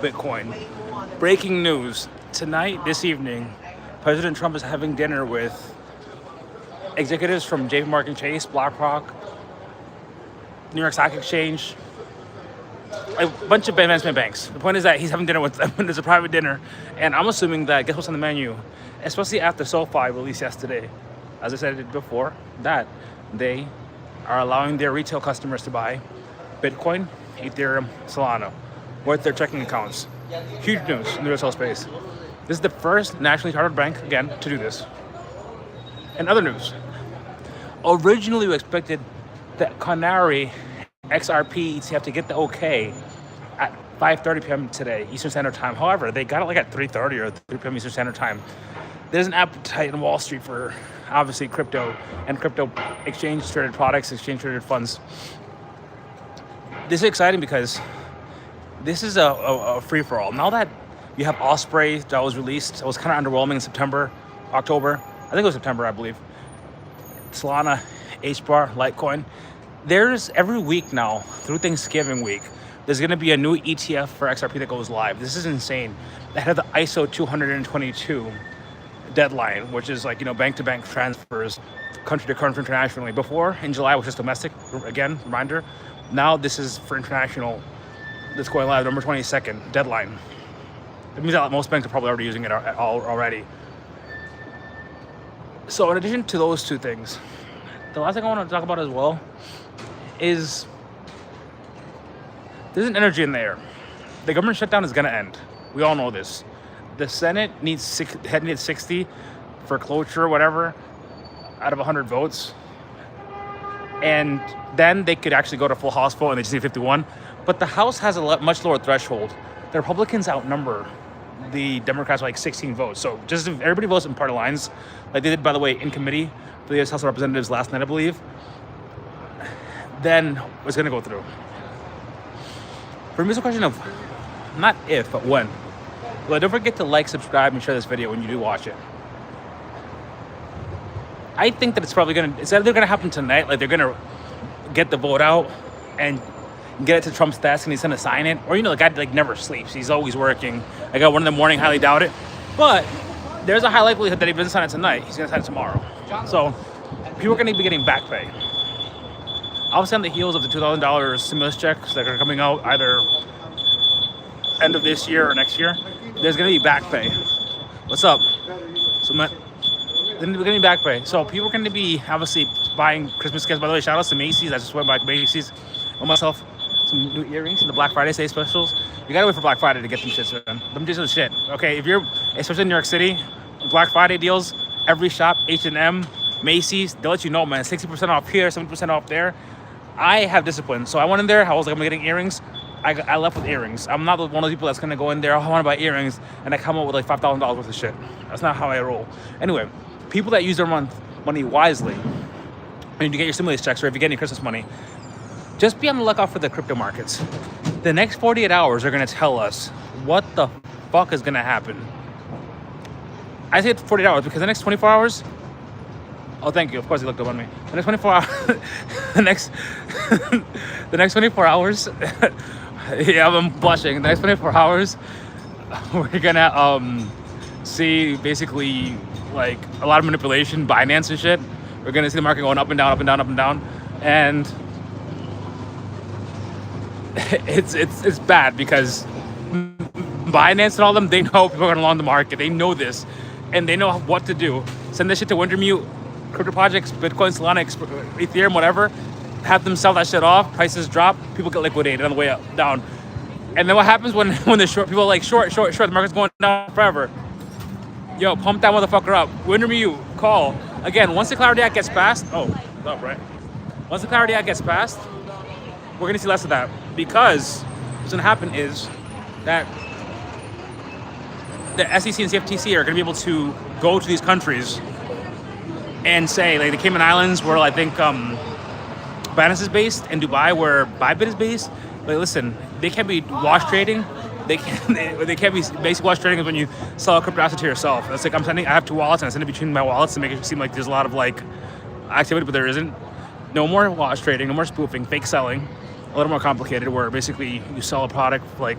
Bitcoin. Breaking news. Tonight, this evening, President Trump is having dinner with executives from JP Morgan Chase, BlackRock, New York Stock Exchange, a bunch of investment banks. The point is that he's having dinner with them. There's a private dinner. And I'm assuming that, guess what's on the menu? Especially after SoFi released yesterday, as I said before, that they are allowing their retail customers to buy Bitcoin, Ethereum, Solana, with their checking accounts. Huge news in the retail space. This is the first nationally chartered bank, again, to do this. And other news. Originally, we expected that Canary XRP ETF to get the okay at 5:30 p.m. today, Eastern Standard Time. However, they got it like at 3:30 or 3 p.m. Eastern Standard Time. There's an appetite in Wall Street for, obviously, crypto and crypto exchange-traded products, exchange-traded funds. This is exciting because this is a free-for-all. Now that you have Osprey that was released, it was kind of underwhelming in September, October. I think it was September, I believe. Solana, HBAR, Litecoin. There's every week now, through Thanksgiving week, there's going to be a new ETF for XRP that goes live. This is insane. Ahead of the ISO 222 deadline, which is like, bank-to-bank transfers, country to country internationally. Before, in July, was just domestic, again, reminder. Now this is for international. That's going live, November 22nd, deadline. It means that most banks are probably already using it already. So in addition to those two things, the last thing I want to talk about as well is there's an energy in the air. The government shutdown is going to end. We all know this. The Senate needs 60 for cloture or whatever out of 100 votes. And then they could actually go to full House vote and they just need 51. But the House has a much lower threshold. The Republicans outnumber the Democrats by like 16 votes. So just if everybody votes in party lines, like they did, by the way, in committee for the US House of Representatives last night, I believe, then it's going to go through. For me, it's a question of not if, but when. Well, don't forget to like, subscribe, and share this video when you do watch it. I think that it's probably it's either going to happen tonight, like they're going to get the vote out and get it to Trump's desk and he's going to sign it. Or, the guy never sleeps. He's always working. I got 1 in the morning, highly doubt it. But there's a high likelihood that he doesn't sign it tonight. He's going to sign it tomorrow. So people are going to be getting back pay. Obviously on the heels of the $2,000 stimulus checks that are coming out either end of this year or next year, there's going to be back pay. What's up? So they're going to be back pay. So people are going to be obviously buying Christmas gifts. By the way, shout out to Macy's. I just went by Macy's on myself. Some new earrings in the Black Friday sale specials. You gotta wait for Black Friday to get them shits, man. Them just are shit. Okay, if you're, especially in New York City, Black Friday deals, every shop, H&M, Macy's, they'll let you know, man, 60% off here, 70% off there. I have discipline. So I went in there, I was like, I'm getting earrings. I left with earrings. I'm not one of those people that's gonna go in there, I wanna buy earrings, and I come up with like $5,000 worth of shit. That's not how I roll. Anyway, people that use their money wisely, and you get your stimulus checks, or if you get any Christmas money, just be on the lookout for the crypto markets. The next 48 hours are going to tell us what the fuck is going to happen. I say it's 48 hours because the next 24 hours... Oh, thank you. Of course, you looked up on me. The next 24 hours... the next 24 hours... yeah, I'm blushing. The next 24 hours, we're going to see basically like a lot of manipulation, Binance and shit. We're going to see the market going up and down, up and down, up and down. And... It's bad because Binance and all them, they know people are going to long the market. They know this, and they know what to do. Send this shit to Wintermute, crypto projects, Bitcoin, Solana, Ethereum, whatever. Have them sell that shit off. Prices drop. People get liquidated on the way up, down. And then what happens when the short people are like short, the market's going down forever. Yo, pump that motherfucker up. Wintermute, call. Again, once the Clarity Act gets passed, what's up, right? Once the Clarity Act gets passed, we're going to see less of that, because what's going to happen is that the SEC and CFTC are going to be able to go to these countries and say, like the Cayman Islands, where I think Binance is based, and Dubai, where Bybit is based. Like, listen, they can't be wash trading. They can't be basic wash trading is when you sell a crypto asset to yourself. It's like I have 2 wallets and I send it between my wallets to make it seem like there's a lot of like activity, but there isn't. No more wash trading, no more spoofing, fake selling. A little more complicated, where basically you sell a product like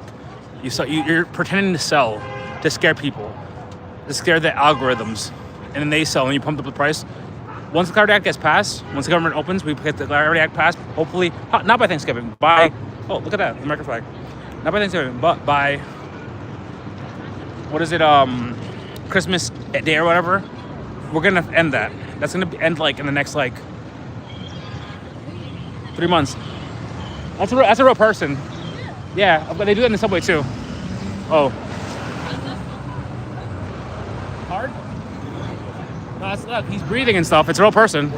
You're pretending to sell to scare people, to scare the algorithms, and then they sell and you pump up the price. Once the Clarity Act gets passed, once the government opens, we get the Clarity Act passed. Hopefully, not by Thanksgiving. Look at that, the American flag. Not by Thanksgiving, but by Christmas Day or whatever. We're gonna end that. That's gonna end like in the next like 3 months. That's a real person. Yeah, but they do that in the subway too. Oh. Hard? No, look, he's breathing and stuff. It's a real person.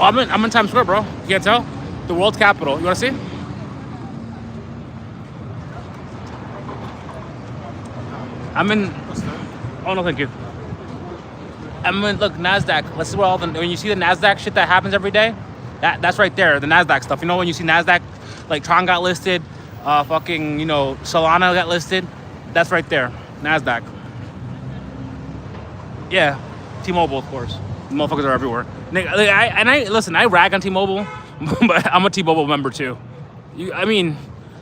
I'm in Times Square, bro. You can't tell? The world capital. You wanna see? I'm in. Oh no, thank you. Look, NASDAQ. Let's see what when you see the NASDAQ shit that happens every day, that's right there, the NASDAQ stuff. You know when you see NASDAQ, like Tron got listed, Solana got listed, that's right there, NASDAQ. Yeah, T-Mobile, of course. The motherfuckers are everywhere. I rag on T-Mobile, but I'm a T-Mobile member too.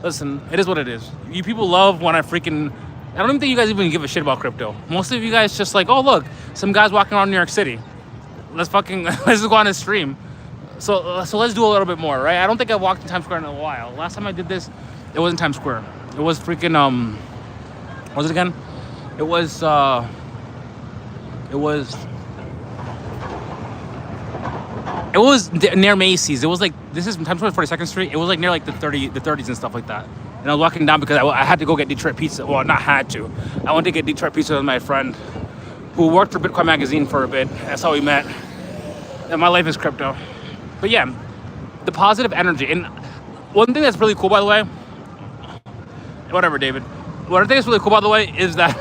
Listen, it is what it is. You people love when I don't even think you guys even give a shit about crypto. Most of you guys just like, oh look, some guys walking around New York City. Let's just go on his stream. So let's do a little bit more, right? I don't think I've walked in Times Square in a while. Last time I did this, it wasn't Times Square. It was freaking what was it again? It was near Macy's. It was like, this is Times Square, 42nd Street. It was like near like the 30s and stuff like that. And I was walking down because I had to go get Detroit pizza. Well, not had to. I went to get Detroit pizza with my friend who worked for Bitcoin Magazine for a bit. That's how we met. And my life is crypto. But yeah, the positive energy. And one thing that's really cool, by the way, whatever, David. One thing that's really cool, by the way, is that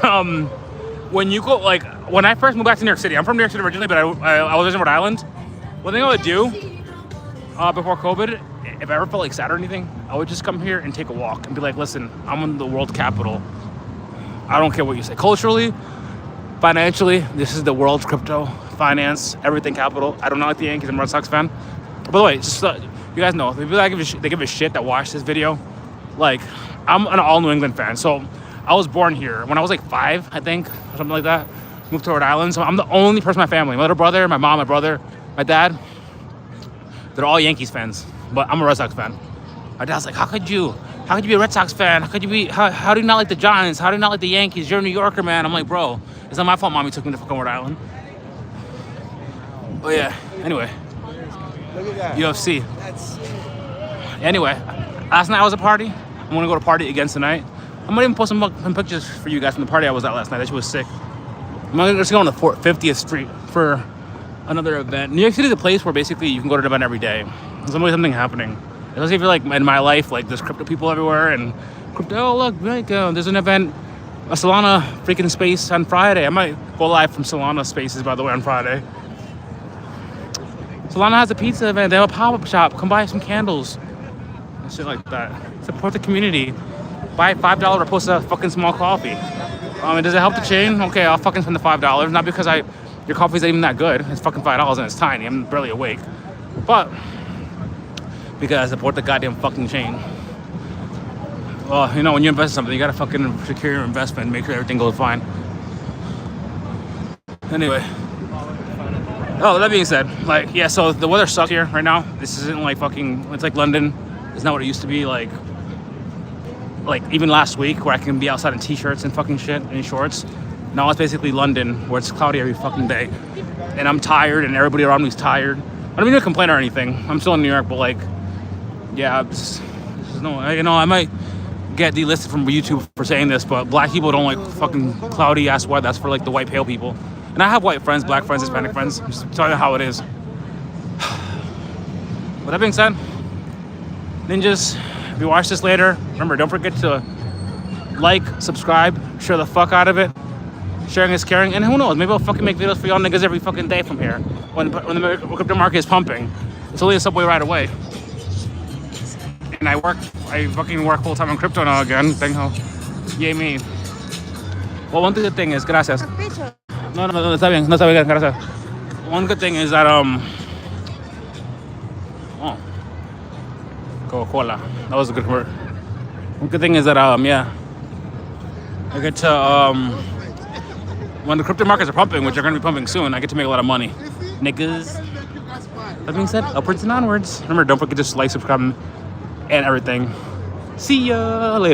when you go, like, when I first moved back to New York City, I'm from New York City originally, but I was in Rhode Island. One thing I would do before COVID, if I ever felt like sad or anything, I would just come here and take a walk and be like, listen, I'm in the world capital. I don't care what you say. Culturally, financially, this is the world's crypto, finance, everything capital. I don't know like the Yankees. I'm a Red Sox fan. By the way, just you guys know, the people that give a shit that watch this video, like, I'm an all New England fan. So I was born here. When I was like 5, I think, or something like that, moved to Rhode Island. So I'm the only person in my family. My little brother, my mom, my brother, my dad, they're all Yankees fans. But I'm a Red Sox fan. My dad's like, how could you be a Red Sox fan? How do you not like the Giants? How do you not like the Yankees? You're a New Yorker, man. I'm like, bro, it's not my fault mommy took me to fucking Rhode Island. But yeah, anyway. Look at that. UFC. Anyway, last night I was at a party. I'm gonna go to a party again tonight. I'm gonna even post some pictures for you guys from the party I was at last night. That shit was sick. I'm just going to 50th Street for another event. New York City is a place where basically you can go to an event every day. There's always something happening. Especially if you're like in my life, like there's crypto people everywhere and crypto, oh look, like, there's an event, a Solana freaking space on Friday. I might go live from Solana Spaces, by the way, on Friday. Solana has a pizza event. They have a pop-up shop. Come buy some candles and shit like that. Support the community. Buy $5 or post a fucking small coffee. Does it help the chain? Okay, I'll fucking spend the $5. Not because your coffee's not even that good. It's fucking $5 and it's tiny. I'm barely awake. But because I support the goddamn fucking chain. Well, when you invest in something, you gotta fucking secure your investment and make sure everything goes fine. Anyway. Oh, that being said, so the weather sucks here right now. This isn't like it's like London. It's not what it used to be like even last week where I can be outside in t-shirts and fucking shit and shorts. Now it's basically London where it's cloudy every fucking day. And I'm tired and everybody around me is tired. I don't mean to complain or anything. I'm still in New York, but I might get delisted from YouTube for saying this, but black people don't like fucking cloudy ass weather. That's for like the white pale people. And I have white friends, black friends, Hispanic friends. I'm just telling you how it is. With that being said, ninjas, if you watch this later, remember, don't forget to like, subscribe, share the fuck out of it. Sharing is caring, and who knows, maybe I'll fucking make videos for y'all niggas every fucking day from here when the crypto market is pumping. It's only a subway ride away. And I fucking work full time on crypto now again. Thank you. Yay me. Well, one good thing is, gracias. No, está bien, gracias. One good thing is that, Coca-Cola. That was a good word. Good thing is that yeah, I get to when the crypto markets are pumping, which are going to be pumping soon, I get to make a lot of money, niggas. That being said, upwards and onwards. Remember, don't forget to like, subscribe, and everything. See ya later.